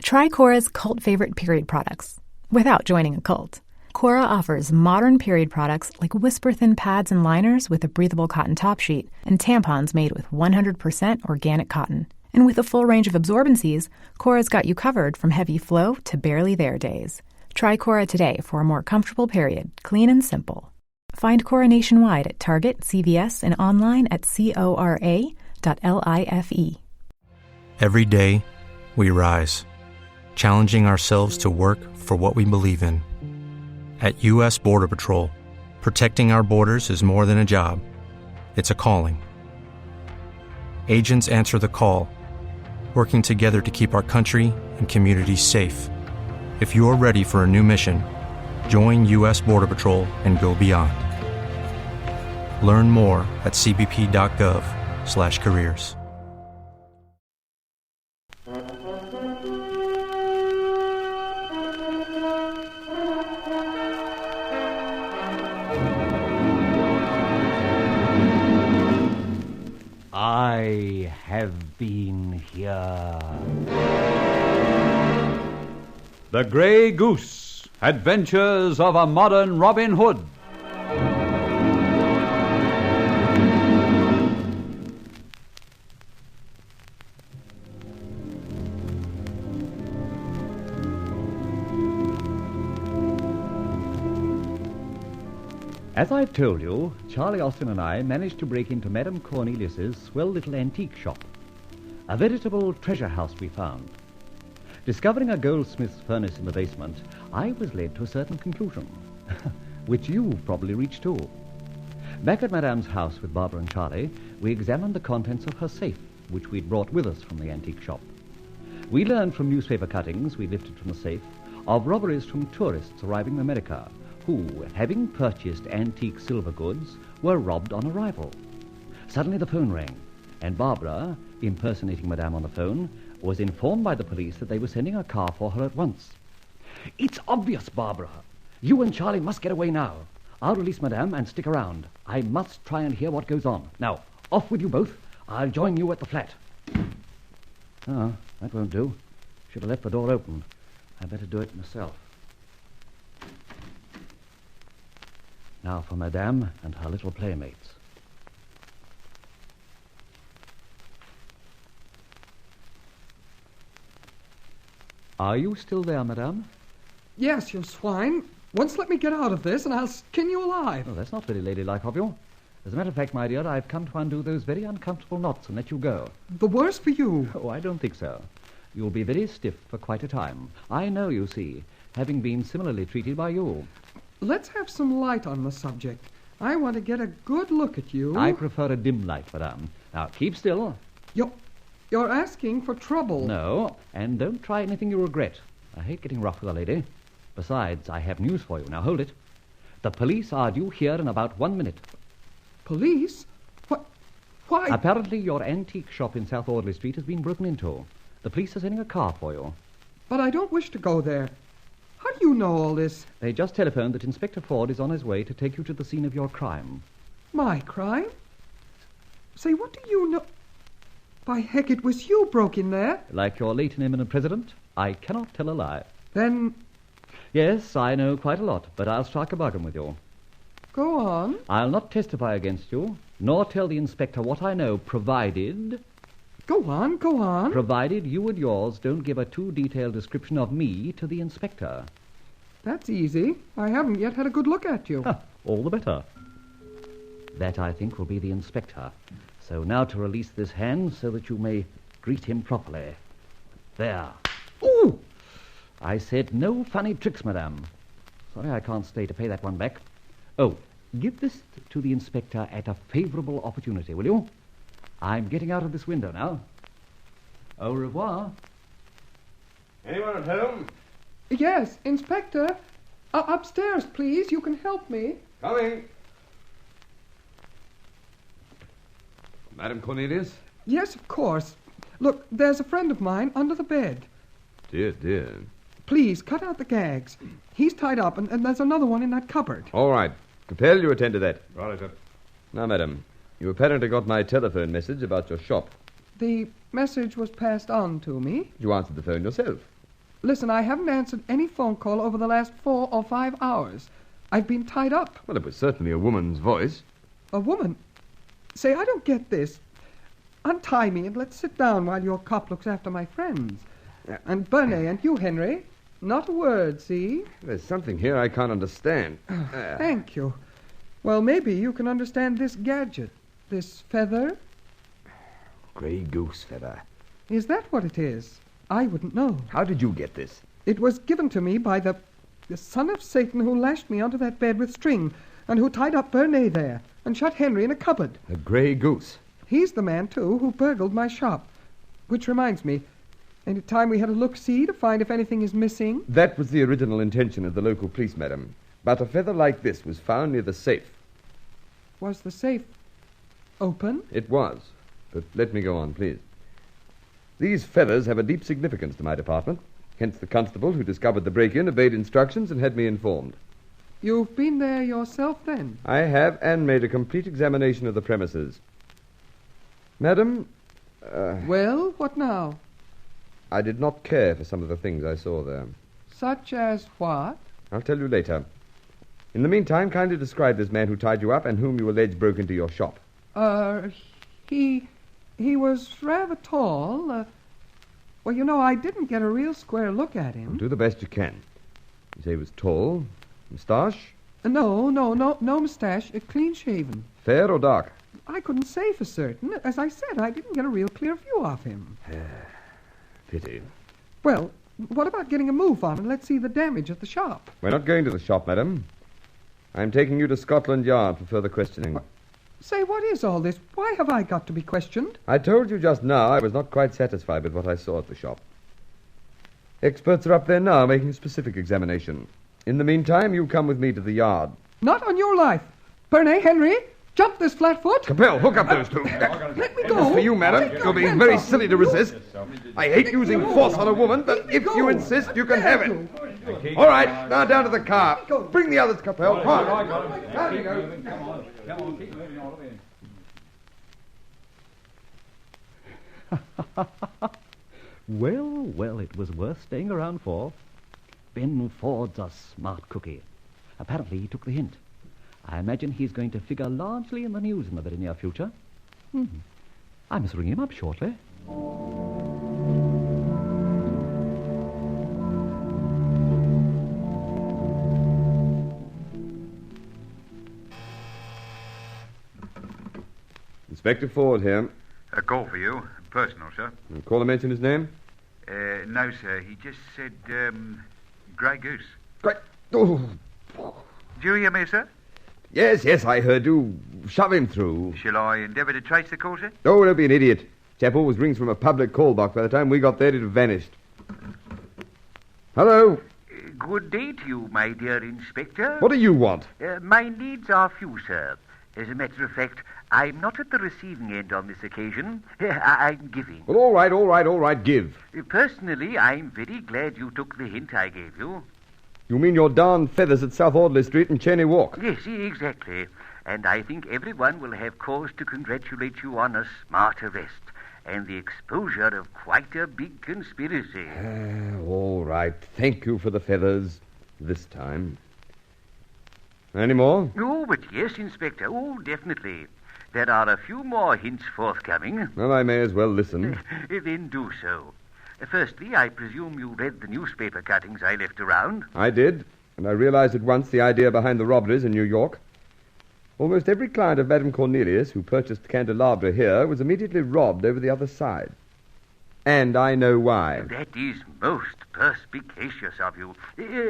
Try Cora's cult favorite period products without joining a cult. Cora offers modern period products like whisper-thin pads and liners with a breathable cotton top sheet and tampons made with 100% organic cotton. And with a full range of absorbencies, Cora's got you covered from heavy flow to barely there days. Try Cora today for a more comfortable period, clean and simple. Find Cora nationwide at Target, CVS, and online at cora.life. Every day, we rise, challenging ourselves to work for what we believe in. At U.S. Border Patrol, protecting our borders is more than a job. It's a calling. Agents answer the call, working together to keep our country and communities safe. If you're ready for a new mission, join U.S. Border Patrol and go beyond. Learn more at cbp.gov/careers. I have been here. The Grey Goose, Adventures of a Modern Robin Hood. As I've told you, Charlie Austin and I managed to break into Madame Cornelius's swell little antique shop. A veritable treasure house we found. Discovering a goldsmith's furnace in the basement, I was led to a certain conclusion, which you've probably reached too. Back at Madame's house with Barbara and Charlie, we examined the contents of her safe, which we'd brought with us from the antique shop. We learned from newspaper cuttings we lifted from the safe of robberies from tourists arriving in America, who, having purchased antique silver goods, were robbed on arrival. Suddenly the phone rang, and Barbara, impersonating Madame on the phone, was informed by the police that they were sending a car for her at once. "It's obvious, Barbara. You and Charlie must get away now. I'll release Madame and stick around. I must try and hear what goes on. Now, off with you both. I'll join you at the flat." "Oh, that won't do. Should have left the door open. I'd better do it myself." Now for Madame and her little playmates. Are you still there, Madame? Yes, you swine. Once let me get out of this, and I'll skin you alive. Oh, that's not very ladylike of you. As a matter of fact, my dear, I've come to undo those very uncomfortable knots and let you go. The worse for you. Oh, I don't think so. You'll be very stiff for quite a time. I know, you see, having been similarly treated by you. Let's have some light on the subject. I want to get a good look at you. I prefer a dim light, Madame. Now, keep still. You're asking for trouble. No, and don't try anything you regret. I hate getting rough with a lady. Besides, I have news for you. Now, hold it. The police are due here in about 1 minute. Police? What? Why? Apparently, your antique shop in South Audley Street has been broken into. The police are sending a car for you. But I don't wish to go there. How do you know all this? They just telephoned that Inspector Ford is on his way to take you to the scene of your crime. My crime? Say, what do you know? By heck, it was you broke in there. Like your late and eminent president, I cannot tell a lie. Then... Yes, I know quite a lot, but I'll strike a bargain with you. Go on. I'll not testify against you, nor tell the inspector what I know, provided... Go on. Provided you and yours don't give a too detailed description of me to the inspector. That's easy. I haven't yet had a good look at you. All the better. That, I think, will be the inspector. So now to release this hand so that you may greet him properly. There. Ooh! I said no funny tricks, Madame. Sorry I can't stay to pay that one back. Oh, give this to the inspector at a favourable opportunity, will you? I'm getting out of this window now. Au revoir. Anyone at home? Yes, Inspector. Upstairs, please. You can help me. Coming. Madam Cornelius? Yes, of course. Look, there's a friend of mine under the bed. Dear, dear. Please, cut out the gags. He's tied up, and there's another one in that cupboard. All right. Capel, you attend to that. Right, sir. Now, madam, you apparently got my telephone message about your shop. The message was passed on to me. You answered the phone yourself. Listen, I haven't answered any phone call over the last 4 or 5 hours. I've been tied up. Well, it was certainly a woman's voice. A woman? Say, I don't get this. Untie me and let's sit down while your cop looks after my friends. And Bernie and you, Henry. Not a word, see? There's something here I can't understand. Thank you. Well, maybe you can understand this gadget. This feather. Grey Goose feather. Is that what it is? I wouldn't know. How did you get this? It was given to me by the son of Satan who lashed me onto that bed with string and who tied up Bernie there and shut Henry in a cupboard. A Grey Goose. He's the man, too, who burgled my shop. Which reminds me, any time we had a look-see to find if anything is missing? That was the original intention of the local police, madam. But a feather like this was found near the safe. Was the safe open? It was. But let me go on, please. These feathers have a deep significance to my department. Hence the constable who discovered the break-in obeyed instructions and had me informed. You've been there yourself, then? I have, and made a complete examination of the premises. Madam, Well, what now? I did not care for some of the things I saw there. Such as what? I'll tell you later. In the meantime, kindly describe this man who tied you up and whom you allege broke into your shop. He was rather tall. Well, you know, I didn't get a real square look at him. Do the best you can. You say he was tall, moustache? No moustache, clean-shaven. Fair or dark? I couldn't say for certain. As I said, I didn't get a real clear view of him. Pity. Well, what about getting a move on and let's see the damage at the shop? We're not going to the shop, madam. I'm taking you to Scotland Yard for further questioning. Say, what is all this? Why have I got to be questioned? I told you just now I was not quite satisfied with what I saw at the shop. Experts are up there now making a specific examination. In the meantime, you come with me to the yard. Not on your life. Bernie, Henry, jump this flatfoot. Capel, hook up those two. Let me go. As for you, madam, Take your you're being hands very off silly me. to resist. I hate using force on a woman, but if you insist, you can have it. All right, now down to the car. Bring the others, Capel. Come on. Down you go. Come on, keep moving all the way. Well, it was worth staying around for. Ben Ford's a smart cookie. Apparently he took the hint. I imagine he's going to figure largely in the news in the very near future. I must ring him up shortly. Inspector Ford here. A call for you. Personal, sir. Caller mention his name? No, sir. He just said, Grey Goose. Great. Oh. Do you hear me, sir? Yes, I heard you. Shove him through. Shall I endeavour to trace the call, sir? Oh, don't be an idiot. Chap always rings from a public call box. By the time we got there, it had vanished. Hello? Good day to you, my dear Inspector. What do you want? My needs are few, sir. As a matter of fact, I'm not at the receiving end on this occasion. I'm giving. Well, all right, give. Personally, I'm very glad you took the hint I gave you. You mean your darn feathers at South Audley Street and Cheney Walk? Yes, exactly. And I think everyone will have cause to congratulate you on a smart arrest and the exposure of quite a big conspiracy. All right. Thank you for the feathers this time. Any more? Oh, but yes, Inspector. Oh, definitely. There are a few more hints forthcoming. Well, I may as well listen. Then do so. Firstly, I presume you read the newspaper cuttings I left around. I did, and I realized at once the idea behind the robberies in New York. Almost every client of Madame Cornelius who purchased candelabra here was immediately robbed over the other side. And I know why. That is most perspicacious of you.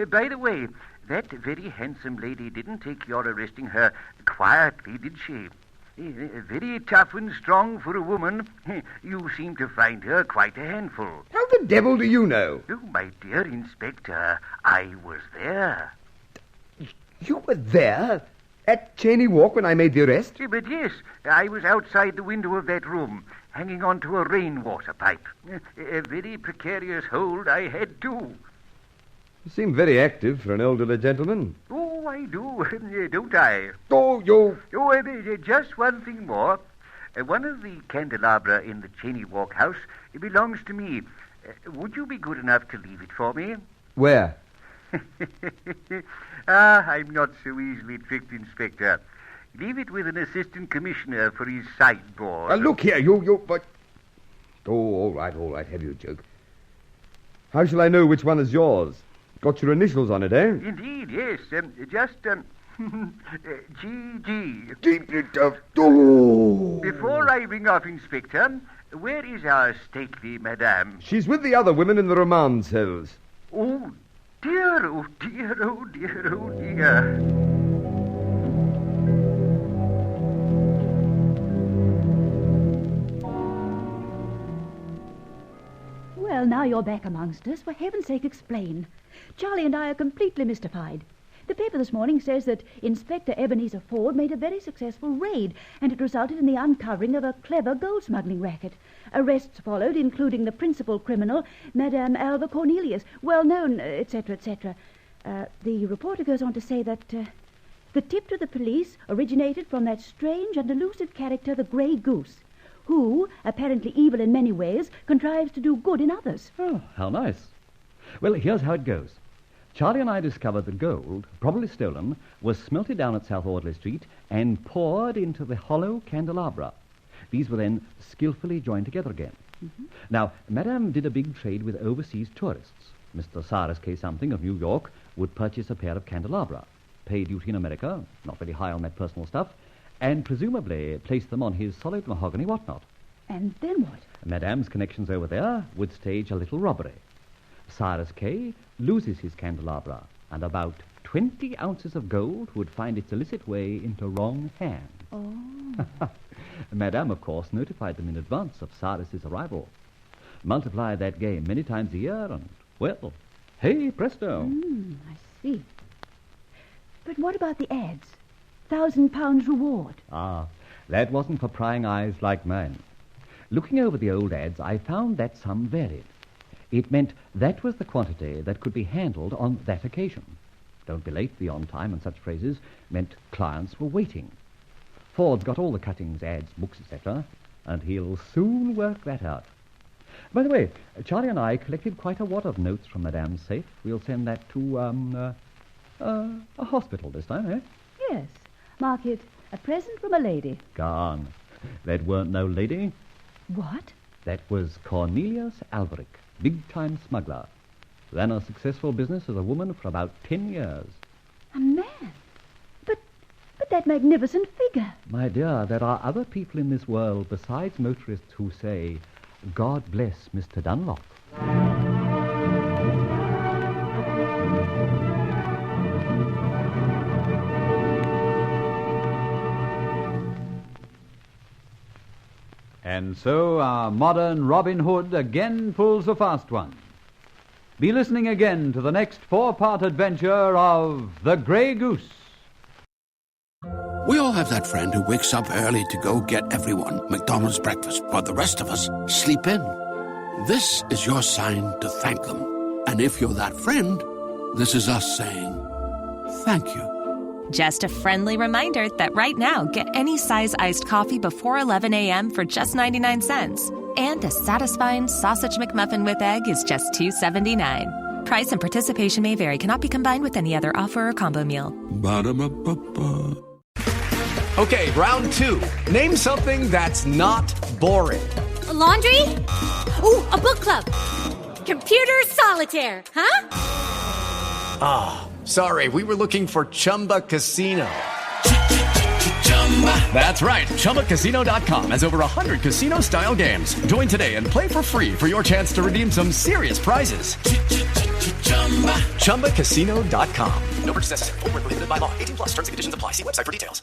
By the way, that very handsome lady didn't take your arresting her quietly, did she? Very tough and strong for a woman. You seem to find her quite a handful. How the devil do you know? Oh, my dear Inspector, I was there. You were there? At Cheney Walk when I made the arrest? But yes, I was outside the window of that room, hanging on to a rainwater pipe. A very precarious hold I had, too. You seem very active for an elderly gentleman. Oh, I do, don't I? Oh, you... Oh, just one thing more. One of the candelabra in the Cheney Walk house belongs to me. Would you be good enough to leave it for me? Where? I'm not so easily tricked, Inspector. Leave it with an assistant commissioner for his sideboard. Look here, you... But... Oh, all right, have your joke. How shall I know which one is yours? Got your initials on it, eh? Indeed, yes. Just, G.G. Keep it up. Oh. Before I ring off, Inspector, where is our stately madame? She's with the other women in the remand cells. Oh, dear, oh, dear, oh, dear, oh, dear. Well, now you're back amongst us. For heaven's sake, explain. Charlie and I are completely mystified. The paper this morning says that Inspector Ebenezer Ford made a very successful raid, and it resulted in the uncovering of a clever gold smuggling racket. Arrests followed, including the principal criminal, Madame Alva Cornelius, well known, etc., etc. The reporter goes on to say that the tip to the police originated from that strange and elusive character, the Grey Goose, who, apparently evil in many ways, contrives to do good in others. Oh, how nice. Well, here's how it goes. Charlie and I discovered the gold, probably stolen, was smelted down at South Audley Street and poured into the hollow candelabra. These were then skillfully joined together again. Mm-hmm. Now, Madame did a big trade with overseas tourists. Mr. Cyrus K. Something of New York would purchase a pair of candelabra, pay duty in America, not very high on that personal stuff, and presumably place them on his solid mahogany whatnot. And then what? Madame's connections over there would stage a little robbery. Cyrus K. loses his candelabra, and about 20 ounces of gold would find its illicit way into wrong hands. Oh. Madame, of course, notified them in advance of Cyrus's arrival. Multiply that game many times a year, and, well, hey, presto. I see. But what about the ads? £1,000 reward. Ah, that wasn't for prying eyes like mine. Looking over the old ads, I found that sum varied. It meant that was the quantity that could be handled on that occasion. Don't be late, be on time, and such phrases meant clients were waiting. Ford's got all the cuttings, ads, books, etc., and he'll soon work that out. By the way, Charlie and I collected quite a wad of notes from Madame's safe. We'll send that to, a hospital this time, eh? Yes. Mark it, a present from a lady. Gone. That weren't no lady. What? That was Cornelius Alverick, big-time smuggler. Ran a successful business as a woman for about 10 years. A man? But that magnificent figure. My dear, there are other people in this world besides motorists who say, God bless Mr. Dunlop. And so our modern Robin Hood again pulls a fast one. Be listening again to the next 4-part adventure of The Grey Goose. We all have that friend who wakes up early to go get everyone McDonald's breakfast, while the rest of us sleep in. This is your sign to thank them. And if you're that friend, this is us saying thank you. Just a friendly reminder that right now, get any size iced coffee before 11 a.m. for just 99 cents. And a satisfying sausage McMuffin with egg is just $2.79. Price and participation may vary. Cannot be combined with any other offer or combo meal. Ba-da-ba-ba-ba. Okay, round 2. Name something that's not boring. A laundry? Ooh, a book club. Computer solitaire, huh? Ah, sorry, we were looking for Chumba Casino. That's right, ChumbaCasino.com has over 100 casino-style games. Join today and play for free for your chance to redeem some serious prizes. ChumbaCasino.com. No purchase necessary. Void where prohibited by law. 18+. Terms and conditions apply. See website for details.